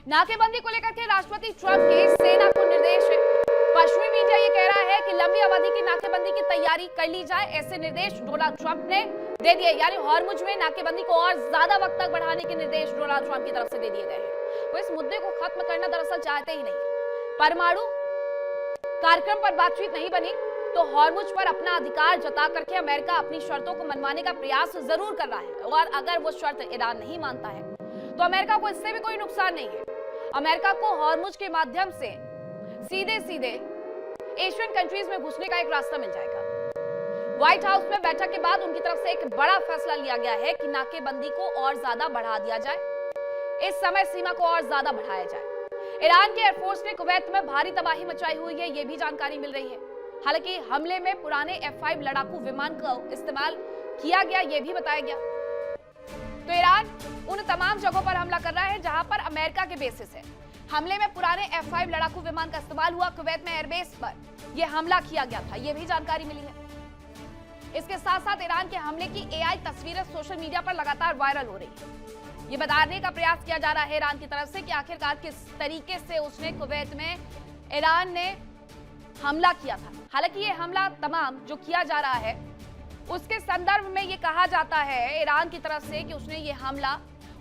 नाकेबंदी को लेकर के राष्ट्रपति ट्रंप के सेना को निर्देश है। पश्चिमी मीडिया ये कह रहा है कि लंबी अवधि की नाकेबंदी की तैयारी कर ली जाए। ऐसे निर्देश डोनाल्ड ट्रंप ने दे दिए, यानी हॉर्मुज में नाकेबंदी को और ज्यादा वक्त तक बढ़ाने के निर्देश डोनाल्ड ट्रंप की तरफ से दे दिए गए हैं। वो इस मुद्दे को खत्म करना दरअसल चाहते ही नहीं। परमाणु कार्यक्रम पर बातचीत नहीं बनी तो हॉर्मुज पर अपना अधिकार जता करके अमेरिका अपनी शर्तों को मनवाने का प्रयास जरूर कर रहा है, और अगर वो शर्त ईरान नहीं मानता है तो अमेरिका को इससे भी कोई नुकसान नहीं है। अमेरिका को हॉर्मुज के माध्यम से सीधे सीधे एशियन कंट्रीज में घुसने का एक रास्ता मिल जाएगा। व्हाइट हाउस में बैठक के बाद उनकी तरफ से एक बड़ा फैसला लिया गया है कि नाकेबंदी को और ज्यादा बढ़ा दिया जाए, इस समय सीमा को और ज्यादा बढ़ाया जाए। ईरान के एयरफोर्स ने कुवैत में भारी तबाही मचाई हुई है, यह भी जानकारी मिल रही है। हालांकि हमले में पुराने F5 लड़ाकू विमान का इस्तेमाल किया गया, यह भी बताया गया। तो ईरान उन तमाम जगहों पर हमला कर रहा है जहां पर अमेरिका के बेसिस है। हमले में पुराने F5 लड़ाकू विमान का इस्तेमाल हुआ। कुवैत में एयरबेस पर यह हमला किया गया था, यह भी जानकारी मिली है। इसके साथ साथ ईरान के हमले की AI तस्वीरें सोशल मीडिया पर लगातार वायरल हो रही है। ये बताने का प्रयास किया जा रहा है ईरान की तरफ से कि आखिरकार किस तरीके से उसने कुवैत में ईरान ने हमला किया था। हालांकि ये हमला तमाम जो किया जा रहा है उसके संदर्भ में ये कहा जाता है ईरान की तरफ से कि उसने ये हमला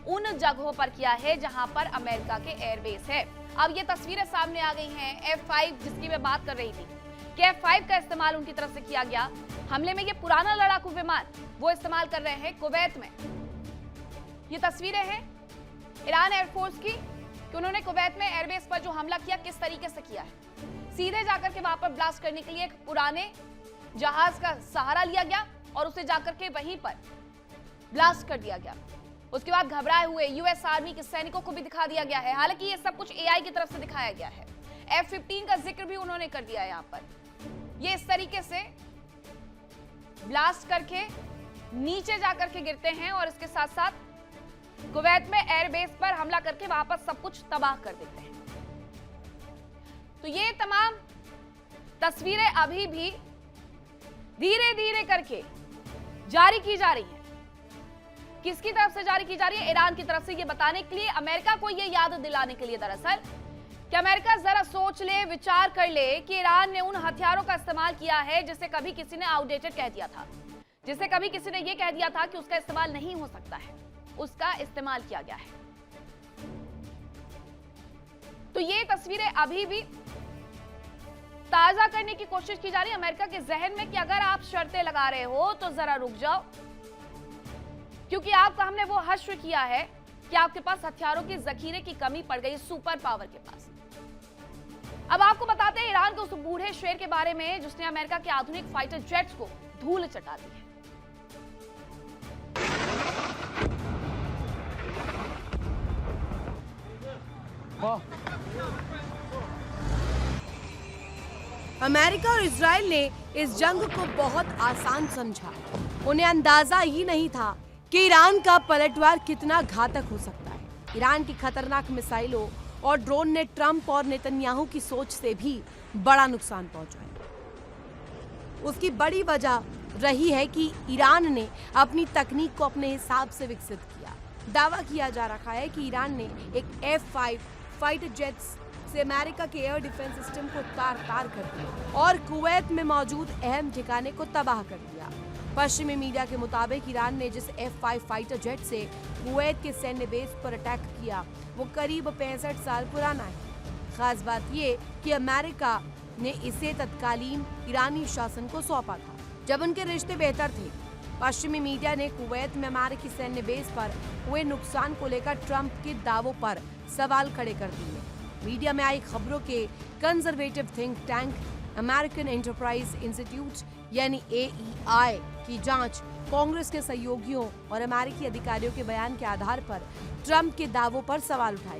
उन जगहों पर किया है जहां पर अमेरिका के एयरबेस है। अब ये तस्वीरें सामने आ गई हैं F5 जिसकी मैं बात कर रही थी कि F5 का इस्तेमाल उनकी तरफ से किया गया। हमले में ये पुराना लड़ाकू विमान वो इस्तेमाल कर रहे हैं कुवैत में। ये तस्वीरें हैं ईरान एयरफोर्स की कि उन्होंने कुवैत में एयरबेस पर जो हमला किया किस तरीके से किया है। सीधे जाकर के वहां पर ब्लास्ट करने के लिए एक पुराने जहाज का सहारा लिया गया और उसे जाकर के वहीं पर ब्लास्ट कर दिया गया। उसके बाद घबराए हुए यूएस आर्मी के सैनिकों को भी दिखा दिया गया है। हालांकि ये सब कुछ AI की तरफ से दिखाया गया है। F-15 का जिक्र भी उन्होंने कर दिया है। यहाँ पर ये इस तरीके से ब्लास्ट करके नीचे जाकर के गिरते हैं और इसके साथ साथ कुवैत में एयरबेस पर हमला करके वहां पर सब कुछ तबाह कर देते हैं। तो ये तमाम तस्वीरें अभी भी धीरे धीरे करके जारी की जा रही है। किसकी तरफ से जारी की जा रही है? ईरान की तरफ से। ये बताने के लिए, अमेरिका को ये याद दिलाने के लिए दरअसल कि अमेरिका जरा सोच ले, विचार कर ले कि ईरान ने उन हथियारों का इस्तेमाल किया है जिसे कभी किसी ने आउटडेटेड कह दिया था, जिसे कभी किसी ने ये कह दिया था कि उसका इस्तेमाल नहीं हो सकता है, उसका इस्तेमाल किया गया है। तो ये तस्वीरें अभी भी ताजा करने की कोशिश की जा रही है अमेरिका के जहन में कि अगर आप शर्तें लगा रहे हो तो जरा रुक जाओ, क्योंकि आपका हमने वो हश्र किया है कि आपके पास हथियारों के जखीरे की कमी पड़ गई सुपर पावर के पास। अब आपको बताते हैं ईरान के उस बूढ़े शेर के बारे में जिसने अमेरिका के आधुनिक फाइटर जेट्स को धूल चटा दी है। अमेरिका और इजराइल ने इस जंग को बहुत आसान समझा। उन्हें अंदाजा ही नहीं था कि ईरान का पलटवार कितना घातक हो सकता है। ईरान की खतरनाक मिसाइलों और ड्रोन ने ट्रंप और नेतन्याहू की सोच से भी बड़ा नुकसान पहुंचाया। उसकी बड़ी वजह रही है कि ईरान ने अपनी तकनीक को अपने हिसाब से विकसित किया। दावा किया जा रहा है कि ईरान ने एक F-5 फाइटर जेट्स से अमेरिका के एयर डिफेंस सिस्टम को तार-तार कर दिया और कुवैत में मौजूद अहम ठिकाने को तबाह कर दिया। पश्चिमी मीडिया के मुताबिक ईरान ने जिस F-5 फाइटर जेट से कुवैत के सैन्य बेस पर अटैक किया वो करीब 65 साल पुराना है। खास बात ये कि अमेरिका ने इसे तत्कालीन ईरानी शासन को सौंपा था जब उनके रिश्ते बेहतर थे। पश्चिमी मीडिया ने कुवैत में अमेरिकी सैन्य बेस पर हुए नुकसान को लेकर ट्रंप के दावों पर सवाल खड़े कर दिए। मीडिया में आई खबरों के conservative think tank American enterprise institute यानी AEI की जांच कांग्रेस के सहयोगियों और अमेरिकी अधिकारियों के बयान के आधार पर ट्रंप के दावों पर सवाल उठाए।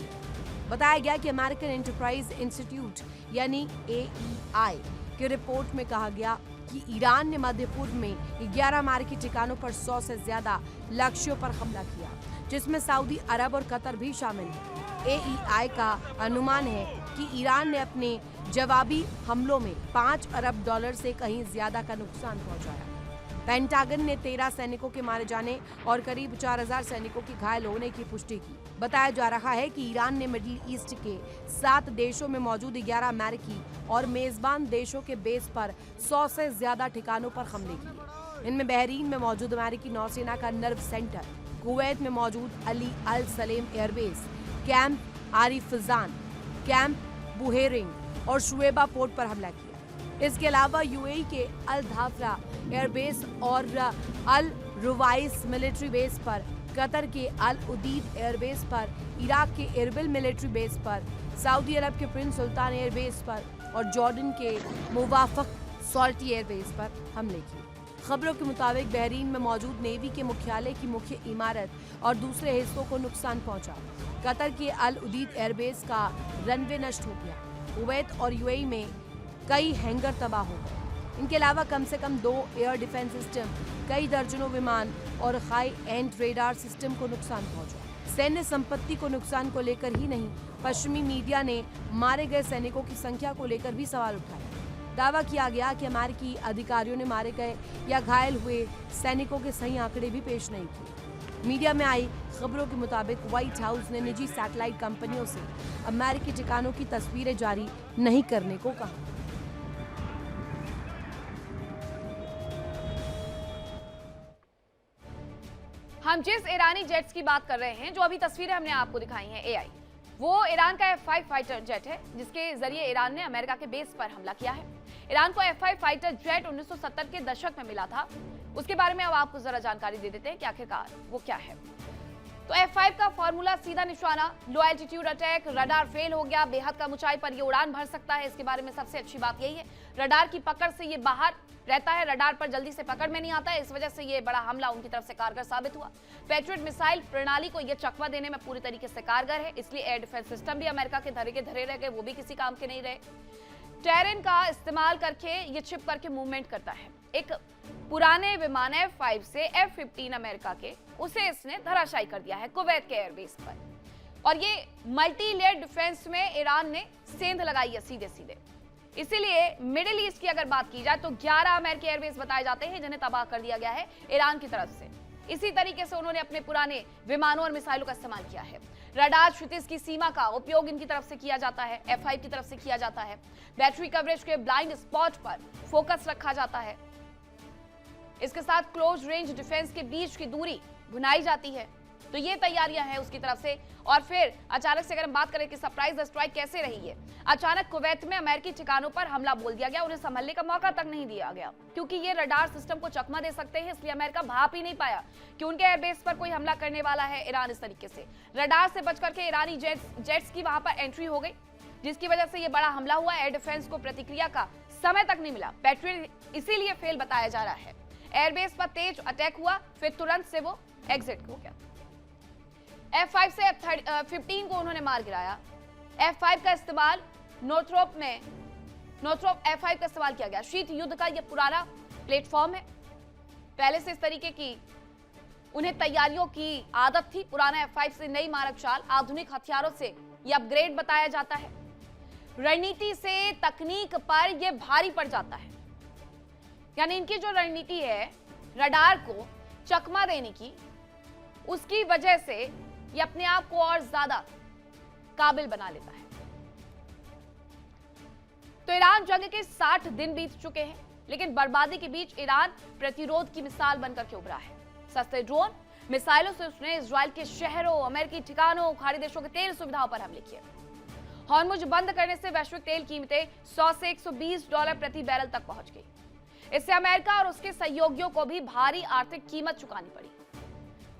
बताया गया कि अमेरिकन एंटरप्राइज इंस्टीट्यूट यानी AEI की रिपोर्ट में कहा गया कि ईरान ने मध्य पूर्व में 11 अमेरिकी ठिकानों पर 100 से ज्यादा लक्ष्यों पर हमला किया, जिसमें सऊदी अरब और कतर भी शामिल है। AEI का अनुमान है कि ईरान ने अपने जवाबी हमलों में $5 अरब से कहीं ज्यादा का नुकसान पहुंचाया। पेंटागन ने 13 सैनिकों के मारे जाने और करीब 4000 सैनिकों के घायल होने की पुष्टि की। बताया जा रहा है कि ईरान ने मिडिल ईस्ट के 7 देशों में मौजूद 11 अमेरिकी और मेजबान देशों के बेस पर 100 से ज्यादा ठिकानों पर हमले किए। इनमें बहरीन में मौजूद अमेरिकी नौसेना का नर्व सेंटर, कुवैत में मौजूद अली अल सलेम एयरबेस, कैंप आरिफजान, कैंप बुहेरिंग और शुएबा पोर्ट पर हमला किया। इसके अलावा यूएई के अल धाफरा एयरबेस और अल रुवाइस मिलिट्री बेस पर, कतर के अल उदीद एयरबेस पर, इराक के एरबिल मिलिट्री बेस पर, सऊदी अरब के प्रिंस सुल्तान एयरबेस पर और जॉर्डन के मुवाफक सॉल्टी एयरबेस पर हमले किए। खबरों के मुताबिक बहरीन में मौजूद नेवी के मुख्यालय की मुख्य इमारत और दूसरे हिस्सों को नुकसान पहुंचा। कतर के अल उदीद एयरबेस का रनवे नष्ट हो गया। कुवैत और यूएई में कई हैंगर तबाह हो गए। इनके अलावा कम से कम 2 एयर डिफेंस सिस्टम, कई दर्जनों विमान और हाई एंड रेडार सिस्टम को नुकसान पहुंचा। सैन्य संपत्ति को नुकसान को लेकर ही नहीं, पश्चिमी मीडिया ने मारे गए सैनिकों की संख्या को लेकर भी सवाल उठाए। दावा किया गया कि अमेरिकी अधिकारियों ने मारे गए या घायल हुए सैनिकों के सही आंकड़े भी पेश नहीं किए। मीडिया में आई खबरों के मुताबिक व्हाइट हाउस ने निजी सैटेलाइट कंपनियों से अमेरिकी ठिकानों की तस्वीरें जारी नहीं करने को कहा। हम जिस ईरानी जेट्स की बात कर रहे हैं, जो अभी तस्वीरें हमने आपको दिखाई हैं एआई, वो ईरान का F-5 फाइटर जेट है, जिसके जरिए ईरान ने अमेरिका के बेस पर हमला किया है। ईरान को F-5 फाइटर जेट 1970 के दशक में मिला था। उसके बारे में अब आपको जरा जानकारी दे देते हैं कि आखिरकार वो क्या है। तो F-5 का फॉर्मूला सीधा निशाना, लो एल्टीट्यूड अटैक, रडार फेल हो गया, बेहद कम ऊंचाई पर ये उड़ान भर सकता है। इसके बारे में सबसे अच्छी बात यही है, रडार की पकड़ से ये बाहर रहता है, रडार पर जल्दी से पकड़ में नहीं आता है। इस वजह से ये बड़ा हमला उनकी तरफ से कारगर साबित हुआ। पैट्रियट मिसाइल प्रणाली को ये चकमा देने में पूरी तरीके से कारगर है, इसलिए एयर डिफेंस सिस्टम भी अमेरिका के धरे के धरे रह गए, वो भी किसी काम के नहीं रहे। टेरेन का इस्तेमाल करके ये छिप करके मूवमेंट करता है। एक पुराने विमान F-5 से F-15 अमेरिका के, उसे इसने धराशायी कर दिया है कुवैत के एयरबेस पर। और ये मल्टी लेयर डिफेंस में ईरान ने सेंध लगाई है सीधे सीधे। इसीलिए मिडिल ईस्ट की अगर बात की जाए तो 11 अमेरिकी एयरबेस बताए जाते हैं जिन्हें तबाह कर दिया गया है ईरान की तरफ से। इसी तरीके से उन्होंने अपने पुराने विमानों और मिसाइलों का इस्तेमाल किया है। रडार क्षितिज की सीमा का उपयोग इनकी तरफ से किया जाता है, F-5 की तरफ से किया जाता है। बैटरी कवरेज के ब्लाइंड स्पॉट पर फोकस रखा जाता है। इसके साथ क्लोज रेंज डिफेंस के बीच की दूरी भुनाई जाती है। तो ये तैयारियां हैं उसकी तरफ से। और फिर अचानक से अगर हम बात करें कि सरप्राइज स्ट्राइक कैसे रही है, अचानक कुवैत में अमेरिकी ठिकानों पर हमला बोल दिया गया, उन्हें संभलने का मौका तक नहीं दिया गया, क्योंकि ये रडार सिस्टम को चकमा दे सकते हैं। इसलिए अमेरिका भाप ही नहीं पाया कि उनके एयरबेस पर कोई हमला करने वाला है ईरान। इस तरीके से रडार से बच करके ईरानी जेट्स की वहां पर एंट्री हो गई, जिसकी वजह से ये बड़ा हमला हुआ। एयर डिफेंस को प्रतिक्रिया का समय तक नहीं मिला। पैट्रियट इसीलिए फेल बताया जा रहा है। एयरबेस पर तेज अटैक हुआ, फिर तुरंत से वो एग्जिट हो गया। F-5 से F-15 को उन्होंने मार गिराया। F-5 का इस्तेमाल नॉर्थरोप F-5 का इस्तेमाल किया गया। शीत युद्ध का यह पुराना प्लेटफॉर्म है। पहले से इस तरीके की उन्हें तैयारियों की आदत थी। पुराना F-5 से नई मारक चाल, आधुनिक हथियारों से यह अपग्रेड बताया जाता है। रणनीति से तकनीक पर यह भारी पड़ जाता है। यानी इनकी जो रणनीति है रडार को चकमा देने की, उसकी वजह से ये अपने आप को और ज्यादा काबिल बना लेता है। तो ईरान जंग के 60 दिन बीत चुके हैं, लेकिन बर्बादी के बीच ईरान प्रतिरोध की मिसाल बनकर के उभरा है। सस्ते ड्रोन मिसाइलों से उसने इजराइल के शहरों, अमेरिकी ठिकानों, खाड़ी देशों के तेल सुविधाओं पर हमले किए। हॉर्मुज बंद करने से वैश्विक तेल कीमतें $100 से $120 प्रति बैरल तक पहुंच गई। इससे अमेरिका और उसके सहयोगियों को भी भारी आर्थिक कीमत चुकानी पड़ी।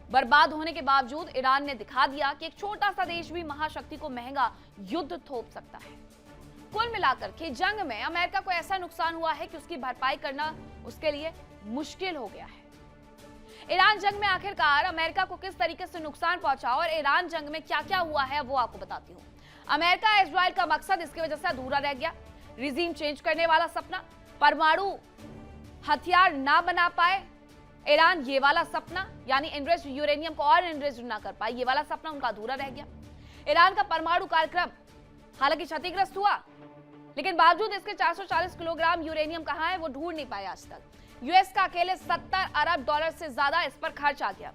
बर्बाद होने के बावजूद ईरान ने दिखा दिया कि एक छोटा सा देश भी महाशक्ति को महंगा युद्ध थोप सकता है। कुल मिलाकर के जंग में अमेरिका को ऐसा नुकसान हुआ है कि उसकी भरपाई करना उसके लिए मुश्किल हो गया है। ईरान जंग में आखिरकार अमेरिका को किस तरीके से नुकसान पहुंचा और ईरान जंग में क्या क्या हुआ है वो आपको बताती हूँ। अमेरिका इजराइल का मकसद इसकी वजह से अधूरा रह गया। रिजीम चेंज करने वाला सपना, परमाणु हथियार ना बना पाए ईरान, ये वाला सपना, यानी एनरिच्ड यूरेनियम को और एनरिच्ड ना कर पाए, ये वाला सपना उनका अधूरा रह गया। ईरान का परमाणु कार्यक्रम हालांकि क्षतिग्रस्त हुआ, लेकिन बावजूद इसके 440 किलोग्राम यूरेनियम कहां है वो ढूंढ नहीं पाए आज तक। यूएस का अकेले $70 अरब से ज्यादा इस पर खर्च आ गया।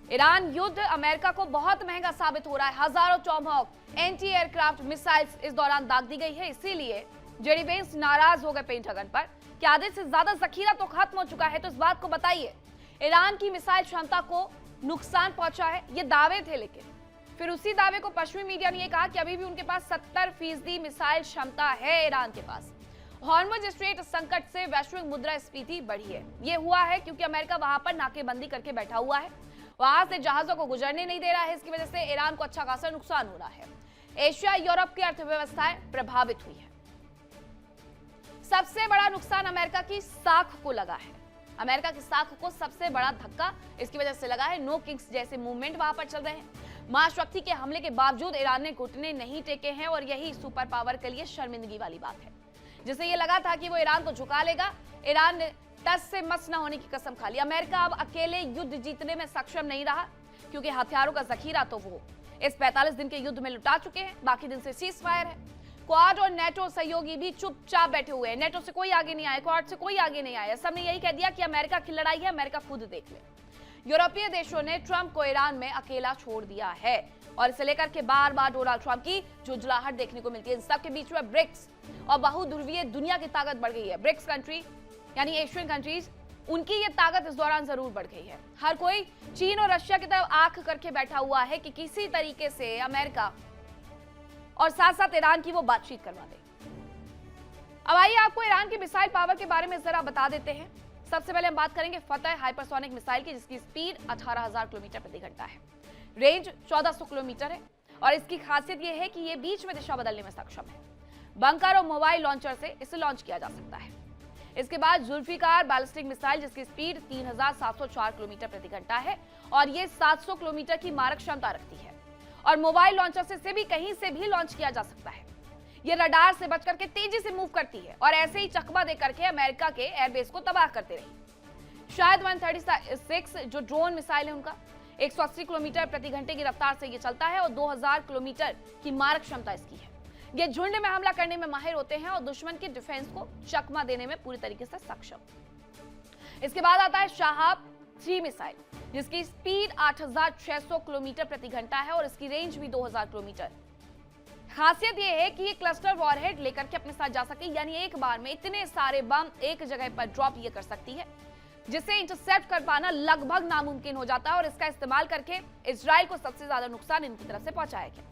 ईरान युद्ध अमेरिका को बहुत महंगा साबित हो रहा है। हजारों टॉमहॉक एंटी एयरक्राफ्ट मिसाइल्स इस दौरान दाग दी गई है। इसीलिए जेडी वेंस नाराज हो गए पेंटागन पर कि आधे से ज्यादा जखीरा तो खत्म हो चुका है, तो इस बात को बताइए ईरान की मिसाइल क्षमता को नुकसान पहुंचा है। ये दावे थे, लेकिन फिर उसी दावे को पश्चिमी मीडिया ने कहा कि अभी भी उनके पास 70% मिसाइल क्षमता है ईरान के पास। हॉर्मुज स्ट्रेट संकट से वैश्विक मुद्रास्फीति बढ़ी है। ये हुआ है क्योंकि अमेरिका वहां पर नाकेबंदी करके बैठा हुआ है, वहां से जहाजों को गुजरने नहीं दे रहा है। इसकी वजह से ईरान को अच्छा खासा नुकसान हो रहा है। एशिया यूरोप की अर्थव्यवस्थाएं प्रभावित हुई है। सबसे बड़ा नुकसान अमेरिका की साख को लगा है। अमेरिका की साख को सबसे बड़ा धक्का इसकी वजह से लगा है। नो किंग्स जैसे मूवमेंट वहां पर चल रहे हैं। मां शक्ति के हमले के बावजूद ईरान ने घुटने नहीं टेके हैं और यही सुपर पावर के लिए शर्मिंदगी वाली बात है। जिसे ये लगा था कि वो ईरान को झुका लेगा, ईरान ने टस से मस न होने की कसम खा ली। अमेरिका अब अकेले युद्ध जीतने में सक्षम नहीं रहा, क्योंकि हथियारों का जखीरा तो वो इस 45 दिन के युद्ध में लुटा चुके हैं। बाकी दिन से सीज फायर है। क्वाड और नेटो सहयोगी भी चुपचाप बैठे हुए हैं। नेटो से कोई आगे नहीं आया, क्वाड से कोई आगे नहीं आया। सबने यही कह दिया कि अमेरिका की लड़ाई है, अमेरिका खुद देख ले। यूरोपीय देशों ने ट्रंप को ईरान में अकेला छोड़ दिया है और इसे लेकर के बार बार डोनाल्ड ट्रंप की झुंझलाहट देखने को मिलती है। इन सबके बीच में ब्रिक्स और बहुध्रुवीय दुनिया की ताकत बढ़ गई है। ब्रिक्स कंट्री यानी एशियन कंट्रीज, उनकी ये ताकत इस दौरान जरूर बढ़ गई है। हर कोई चीन और रशिया की तरफ आंख करके बैठा हुआ है कि किसी तरीके से अमेरिका और साथ साथ ईरान की वो बातचीत करवा दे। अब आइए आपको ईरान की मिसाइल पावर के बारे में जरा बता देते हैं। सबसे पहले हम बात करेंगे फतह हाइपरसोनिक मिसाइल की, जिसकी स्पीड 18,000 किलोमीटर प्रति घंटा है, रेंज 1400 किलोमीटर है और इसकी खासियत यह है कि ये बीच में दिशा बदलने में सक्षम है। बंकर और मोबाइल लॉन्चर से इसे लॉन्च किया जा सकता है। इसके बाद जुल्फिकार बैलिस्टिक मिसाइल, जिसकी स्पीड 3704 किलोमीटर प्रति घंटा है और ये 700 किलोमीटर की मारक क्षमता रखती है और मोबाइल लॉन्चर से भी कहीं से भी लॉन्च किया जा सकता है। ये रडार से बच करके तेजी से मूव करती है और ऐसे ही चकमा दे करके अमेरिका के एयरबेस को तबाह करते रही। शायद 136 जो ड्रोन मिसाइल है उनका 180 किलोमीटर प्रति घंटे की रफ्तार से ये चलता है और 2000 किलोमीटर की मारक क्षमता इसकी है। ये झुंड में हमला करने में माहिर होते हैं और दुश्मन की डिफेंस को चकमा देने में पूरी तरीके से सक्षम। इसके बाद आता है शाहाब 3 मिसाइल, जिसकी स्पीड 8600 किलोमीटर प्रति घंटा है और इसकी रेंज भी 2000 किलोमीटर। खासियत यह है कि ये क्लस्टर वॉरहेड लेकर के अपने साथ जा सके, यानी एक बार में इतने सारे बम एक जगह पर ड्रॉप ये कर सकती है, जिसे इंटरसेप्ट कर पाना लगभग नामुमकिन हो जाता है और इसका इस्तेमाल करके इजराइल को सबसे ज्यादा नुकसान इनकी तरफ से पहुंचाया गया।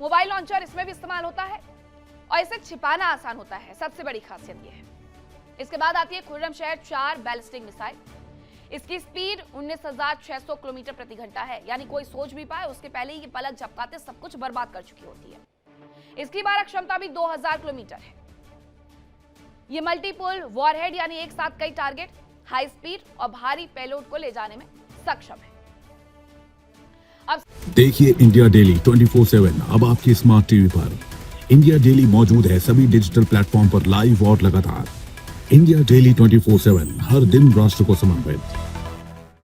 मोबाइल लॉन्चर इसमें भी इस्तेमाल होता है और इसे छिपाना आसान होता है, सबसे बड़ी खासियत यह है। इसके बाद आती है खुर्रमशहर 4 बैलिस्टिक मिसाइल। इसकी स्पीड 19,600 किलोमीटर प्रति घंटा है, यानी कोई सोच भी पाए उसके पहले ही ये पलक झपकाते सब कुछ बर्बाद कर चुकी होती है। इसकी मारक क्षमता भी 2000 किलोमीटर है। ये मल्टीपल वॉरहेड यानी एक साथ कई टारगेट, हाई स्पीड और भारी पेलोड को ले जाने में सक्षम है। अब देखिए इंडिया डेली 24/7 अब आपकी स्मार्ट टीवी पर। इंडिया डेली मौजूद है सभी डिजिटल प्लेटफॉर्म पर लाइव और लगातार। इंडिया डेली 24/7 हर दिन राष्ट्र को समर्पित।